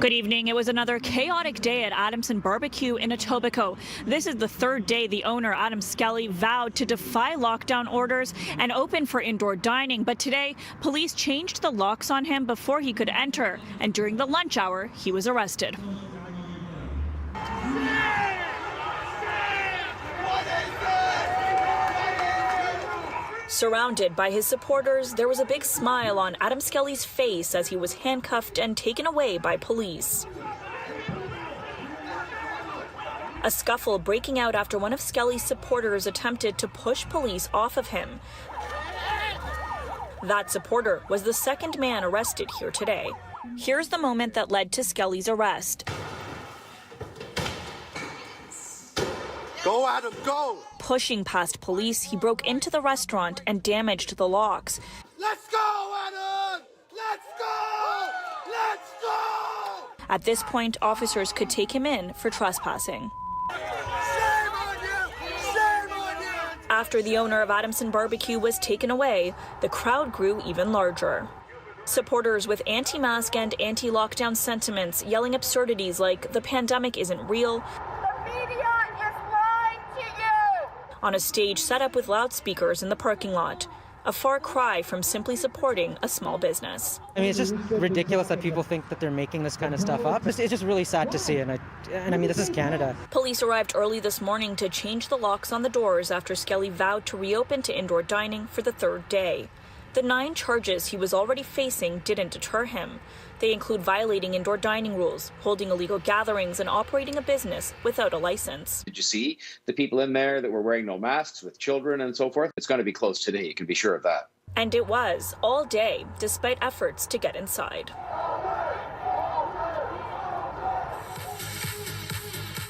Good evening. It was another chaotic day at Adamson Barbecue in Etobicoke. This is the third day the owner, Adam Skelly, vowed to defy lockdown orders and open for indoor dining. But today, police changed the locks on him before he could enter. And during the lunch hour, he was arrested. Surrounded by his supporters, there was a big smile on Adam Skelly's face as he was handcuffed and taken away by police. A scuffle breaking out after one of Skelly's supporters attempted to push police off of him. That supporter was the second man arrested here today. Here's the moment that led to Skelly's arrest. Go, Adam, go! Pushing past police, he broke into the restaurant and damaged the locks. Let's go, Adam! Let's go! Let's go! At this point, officers could take him in for trespassing. Shame on you! Shame on you! After the owner of Adamson Barbecue was taken away, the crowd grew even larger. Supporters with anti-mask and anti-lockdown sentiments yelling absurdities like the pandemic isn't real, on a stage set up with loudspeakers in the parking lot, a far cry from simply supporting a small business. I mean, it's just ridiculous that people think that they're making this kind of stuff up. It's just really sad to see, and I mean, this is Canada. Police arrived early this morning to change the locks on the doors after Skelly vowed to reopen to indoor dining for the third day. The 9 charges he was already facing didn't deter him. They include violating indoor dining rules, holding illegal gatherings, and operating a business without a license. Did you see the people in there that were wearing no masks with children and so forth? It's going to be closed today, you can be sure of that. And it was, all day, despite efforts to get inside.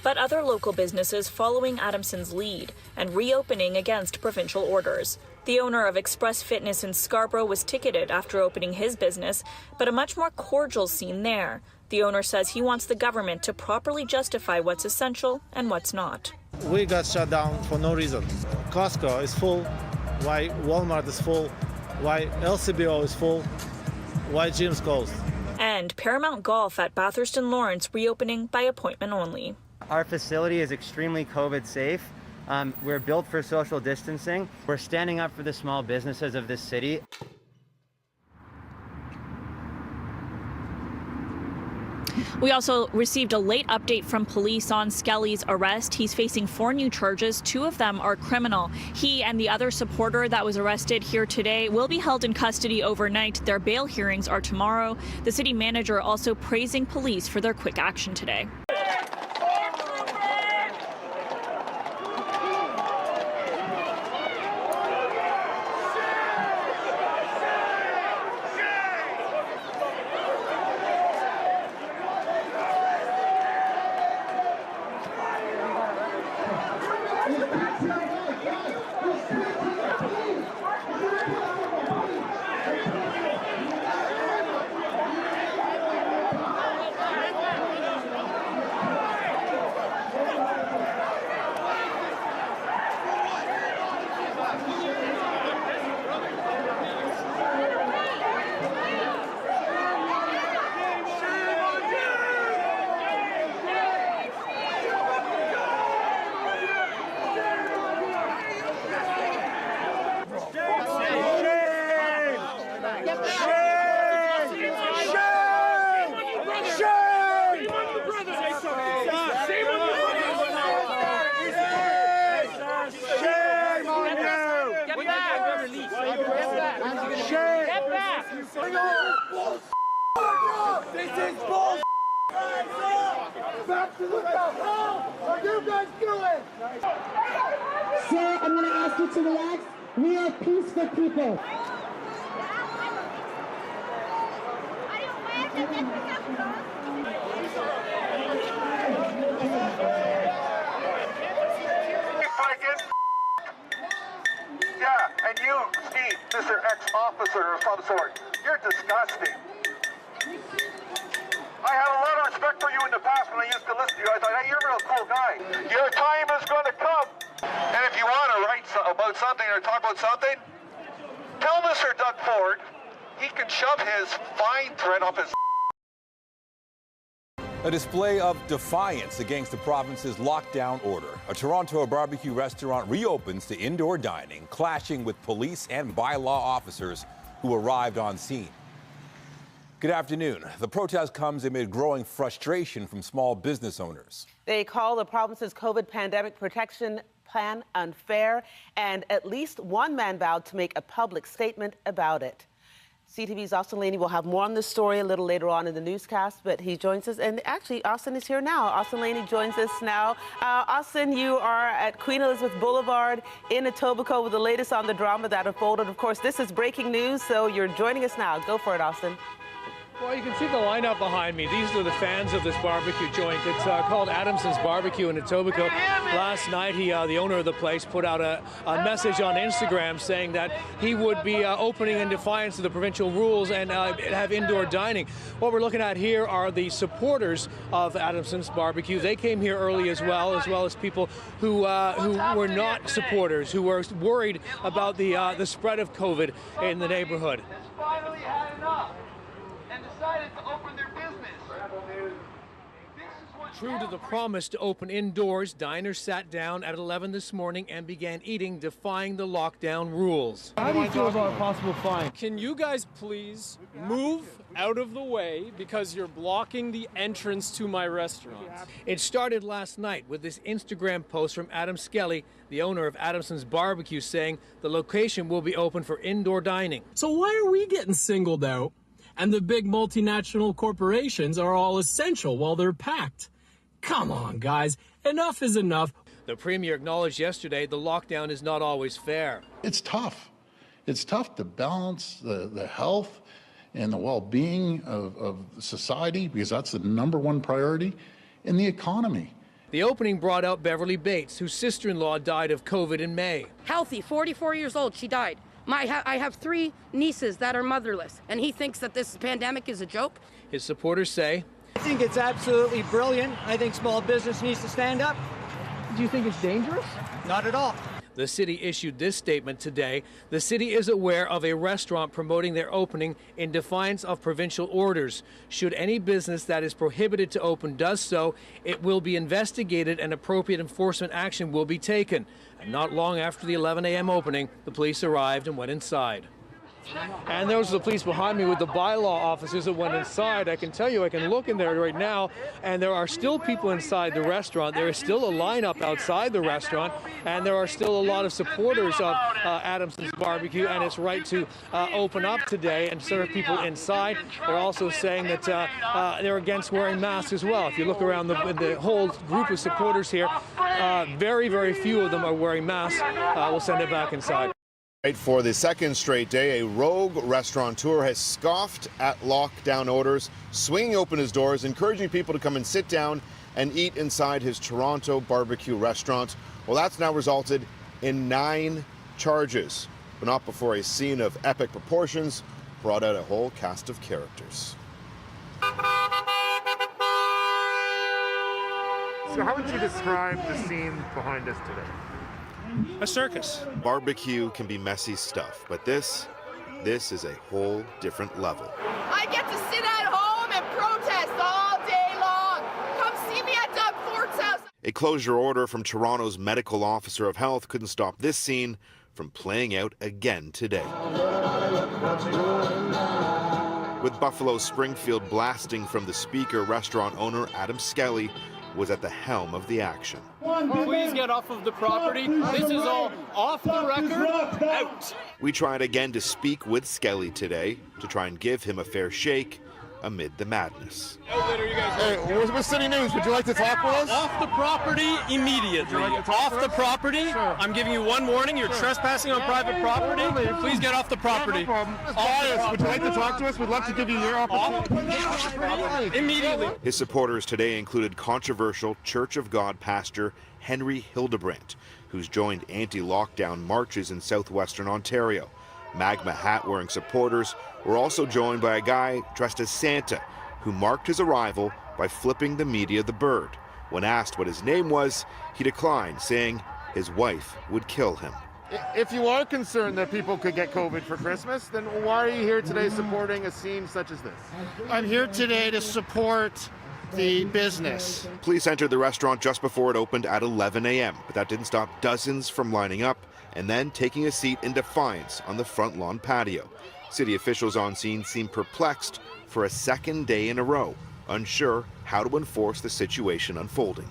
But other local businesses following Adamson's lead and reopening against provincial orders. The owner of Express Fitness in Scarborough was ticketed after opening his business, but a much more cordial scene there. The owner says he wants the government to properly justify what's essential and what's not. We got shut down for no reason. Costco is full, why Walmart is full, why LCBO is full, why gym's closed. And Paramount Golf at Bathurst and Lawrence reopening by appointment only. Our facility is extremely COVID safe. We're built for social distancing. We're standing up for the small businesses of this city. We also received a late update from police on Skelly's arrest. He's facing 4 new charges. 2 of them are criminal. He and the other supporter that was arrested here today will be held in custody overnight. Their bail hearings are tomorrow. The city manager also praising police for their quick action today. This is bull. Back to the hell are you guys doing? Sir, I'm going to ask you to relax. We are peaceful people. Yeah, and you, Steve, Mr. Ex-Officer of some sort, you're disgusting. I had a lot of respect for you in the past when I used to listen to you. I thought, hey, you're a real cool guy. Your time is going to come. And if you want to write about something or talk about something, tell Mr. Doug Ford he can shove his fine thread up his A display of defiance against the province's lockdown order. A Toronto barbecue restaurant reopens to indoor dining, clashing with police and bylaw officers who arrived on scene. Good afternoon. The protest comes amid growing frustration from small business owners. They call the province's COVID pandemic protection plan unfair, and at least one man vowed to make a public statement about it. CTV's Austin Laney will have more on this story a little later on in the newscast, but he joins us, and actually Austin is here now. Austin Laney joins us now. Austin, you are at Queen Elizabeth Boulevard in Etobicoke with the latest on the drama that unfolded. Of course, this is breaking news, so you're joining us now. Go for it, Austin. Well, you can see the lineup behind me. These are the fans of this barbecue joint. It's called Adamson's Barbecue in Etobicoke. Last night, the owner of the place, put out a message on Instagram saying that he would be opening in defiance of the provincial rules and have indoor dining. What we're looking at here are the supporters of Adamson's Barbecue. They came here early as well as people who were not supporters, who were worried about the spread of COVID in the neighborhood. Finally had enough and decided to open their business. True to the promise to open indoors, diners sat down at 11 this morning and began eating, defying the lockdown rules. How do you feel about a possible fine? Can you guys please move out of the way because you're blocking the entrance to my restaurant? It started last night with this Instagram post from Adam Skelly, the owner of Adamson's Barbecue, saying the location will be open for indoor dining. So why are we getting singled out and the big multinational corporations are all essential while they're packed? Come on, guys. Enough is enough. The Premier acknowledged yesterday the lockdown is not always fair. It's tough. It's tough to balance the health and the well-being of society, because that's the #1 priority, in the economy. The opening brought out Beverly Bates, whose sister-in-law died of COVID in May. Healthy, 44 years old, she died. I have 3 nieces that are motherless, and he thinks that this pandemic is a joke. His supporters say, I think it's absolutely brilliant. I think small business needs to stand up. Do you think it's dangerous? Not at all. The city issued this statement today. The city is aware of a restaurant promoting their opening in defiance of provincial orders. Should any business that is prohibited to open does so, it will be investigated and appropriate enforcement action will be taken. And not long after the 11 a.m. opening, the police arrived and went inside. And those are the police behind me with the bylaw officers that went inside. I can tell you, I can look in there right now, and there are still people inside the restaurant. There is still a lineup outside the restaurant, and there are still a lot of supporters of Adamson's Barbecue and its right to open up today and serve people inside. They're also saying that they're against wearing masks as well. If you look around the whole group of supporters here, very, very few of them are wearing masks. We'll send it back inside. For the second straight day, a rogue restaurateur has scoffed at lockdown orders, swinging open his doors, encouraging people to come and sit down and eat inside his Toronto barbecue restaurant. Well, that's now resulted in 9 charges, but not before a scene of epic proportions brought out a whole cast of characters. So how would you describe the scene behind us today? A circus. Barbecue can be messy stuff, but this is a whole different level. I get to sit at home and protest all day long. Come see me at Doug Fort's house. A closure order from Toronto's medical officer of health couldn't stop this scene from playing out again today. With Buffalo Springfield blasting from the speaker, restaurant owner Adam Skelly was at the helm of the action. Please get off of the property. This is all off the record. Out. We tried again to speak with Skelly today to try and give him a fair shake amid the madness. Hey, we're City News. Would you like to talk with us? Off the property immediately. Off the property. Sure. I'm giving you one warning. You're trespassing on private property. Please get off the property. No problem. Would you like to talk to us? We'd love to give you your opportunity. Immediately. His supporters today included controversial Church of God pastor Henry Hildebrandt, who's joined anti-lockdown marches in southwestern Ontario. Magma hat-wearing supporters were also joined by a guy dressed as Santa, who marked his arrival by flipping the media the bird. When asked what his name was, he declined, saying his wife would kill him. If you are concerned that people could get COVID for Christmas, then why are you here today supporting a scene such as this? I'm here today to support the business. Police entered the restaurant just before it opened at 11 a.m., but that didn't stop dozens from lining up and then taking a seat in defiance on the front lawn patio. City officials on scene seemed perplexed for a second day in a row, unsure how to enforce the situation unfolding.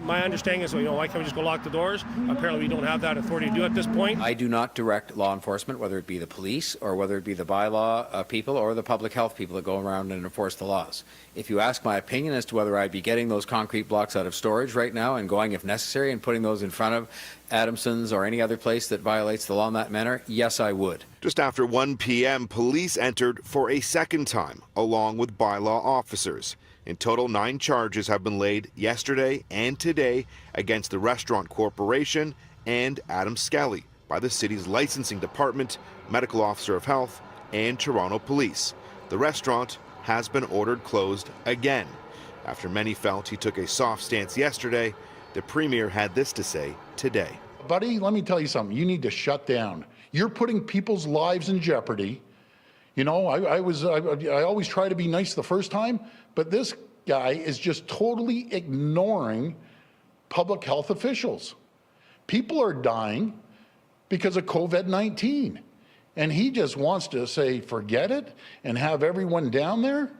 My understanding is, why can't we just go lock the doors? Apparently we don't have that authority to do at this point. I do not direct law enforcement, whether it be the police or whether it be the bylaw people or the public health people that go around and enforce the laws. If you ask my opinion as to whether I'd be getting those concrete blocks out of storage right now and going, if necessary, and putting those in front of Adamson's or any other place that violates the law in that manner, yes, I would. Just after 1 p.m., police entered for a second time, along with bylaw officers. In total, 9 charges have been laid yesterday and today against the Restaurant Corporation and Adam Skelly by the city's licensing department, medical officer of health, and Toronto police. The restaurant has been ordered closed again. After many felt he took a soft stance yesterday, the premier had this to say today. Buddy, let me tell you something. You need to shut down. You're putting people's lives in jeopardy. I always try to be nice the first time, but this guy is just totally ignoring public health officials. People are dying because of COVID-19, and he just wants to say, forget it, and have everyone down there.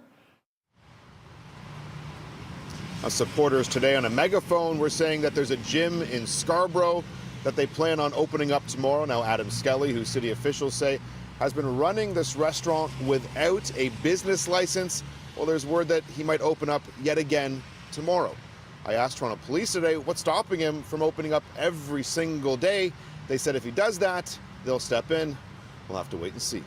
Supporters today on a megaphone were saying that there's a gym in Scarborough that they plan on opening up tomorrow. Now, Adam Skelly, who city officials say has been running this restaurant without a business license. Well, there's word that he might open up yet again tomorrow. I asked Toronto Police today what's stopping him from opening up every single day. They said if he does that, they'll step in. We'll have to wait and see.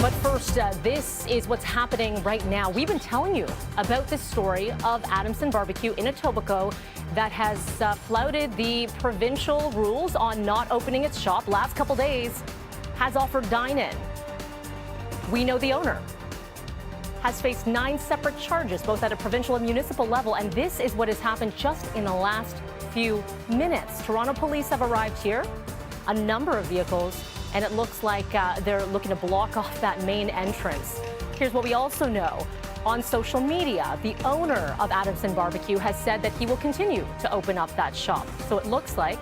But first, this is what's happening right now. We've been telling you about this story of Adamson Barbecue in Etobicoke that has flouted the provincial rules on not opening its shop. Last couple days has offered dine-in. We know the owner has faced 9 separate charges, both at a provincial and municipal level, and this is what has happened just in the last few minutes. Toronto police have arrived here, a number of vehicles, and it looks like they're looking to block off that main entrance. Here's what we also know. On social media, the owner of Adamson Barbecue has said that he will continue to open up that shop. So it looks like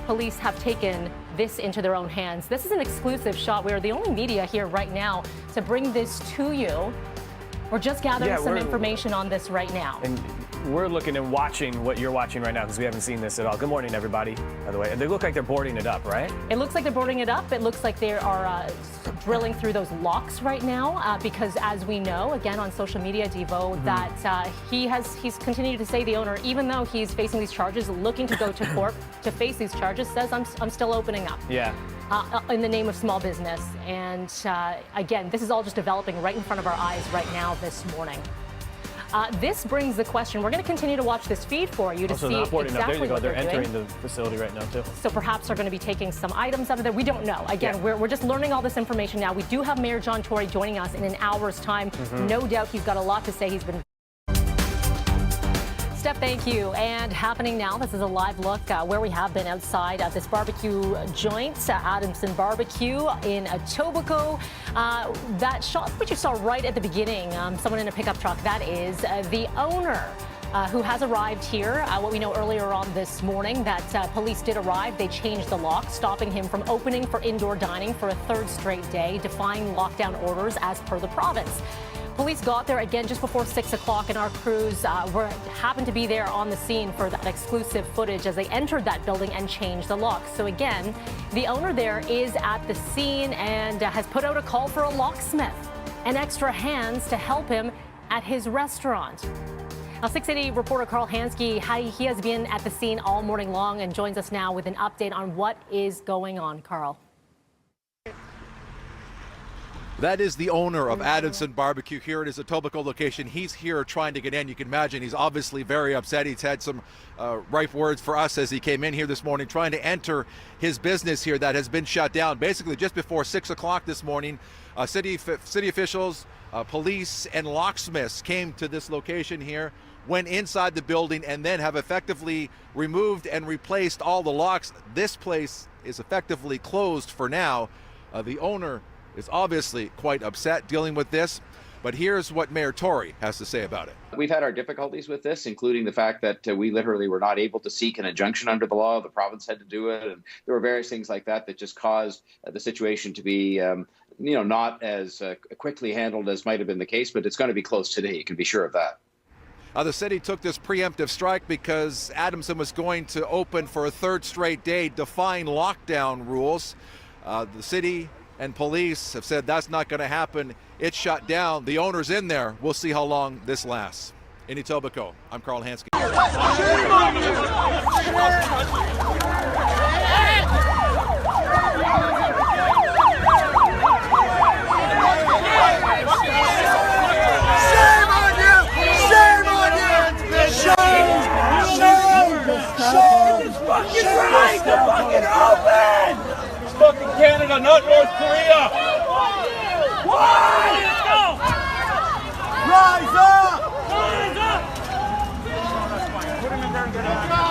police have taken this into their own hands. This is an exclusive shot. We are the only media here right now to bring this to you. We're just gathering some information on this right now. And we're looking and watching what you're watching right now because we haven't seen this at all. Good morning, everybody, by the way. And they look like they're boarding it up, right? It looks like they're boarding it up. It looks like they are drilling through those locks right now because, as we know, again, on social media, Devo, that he's continued to say, the owner, even though he's facing these charges, looking to go to court to face these charges, says, I'm still opening up. Yeah. In the name of small business. And again, this is all just developing right in front of our eyes right now this morning. This brings the question. We're going to continue to watch this feed for you to see exactly what they're entering doing. the facility right now, too. So perhaps they're going to be taking some items out of there. We don't know. Again, we're just learning all this information now. We do have Mayor John Tory joining us in an hour's time. No doubt he's got a lot to say. He's been... Steph, thank you. And happening now, this is a live look where we have been outside of this barbecue joint, Adamson Barbecue in Etobicoke. That shot, which you saw right at the beginning, someone in a pickup truck, that is the owner who has arrived here. What we know earlier on this morning, that police did arrive. They changed the lock, stopping him from opening for indoor dining for a 3rd straight day, defying lockdown orders as per the province. Police got there again just before 6 o'clock, and our crews happened to be there on the scene for that exclusive footage as they entered that building and changed the lock. So again, the owner there is at the scene and has put out a call for a locksmith and extra hands to help him at his restaurant. Now, 680 reporter Carl Hansky, he has been at the scene all morning long and joins us now with an update on what is going on. Carl. That is the owner of Adamson Barbecue here at his Etobicoke location. He's here trying to get in. You can imagine he's obviously very upset. He's had some ripe words for us as he came in here this morning, trying to enter his business here that has been shut down. Basically, just before 6 o'clock this morning, city officials, police, and locksmiths came to this location here, went inside the building, and then have effectively removed and replaced all the locks. This place is effectively closed for now. The owner is obviously quite upset dealing with this. But here's what Mayor Tory has to say about it. We've had our difficulties with this, including the fact that we literally were not able to seek an injunction under the law. The province had to do it, and there were various things like that that just caused the situation to be, not as quickly handled as might have been the case. But it's going to be close today. You can be sure of that. The city took this preemptive strike because Adamson was going to open for a third straight day, defying lockdown rules. The city and police have said that's not going to happen. It's shut down. The owner's in there. We'll see how long this lasts. In Etobicoke, I'm Carl Hansky. It's fucking Canada, not North Korea! Why? Rise up! Rise up! Put him in there and get out.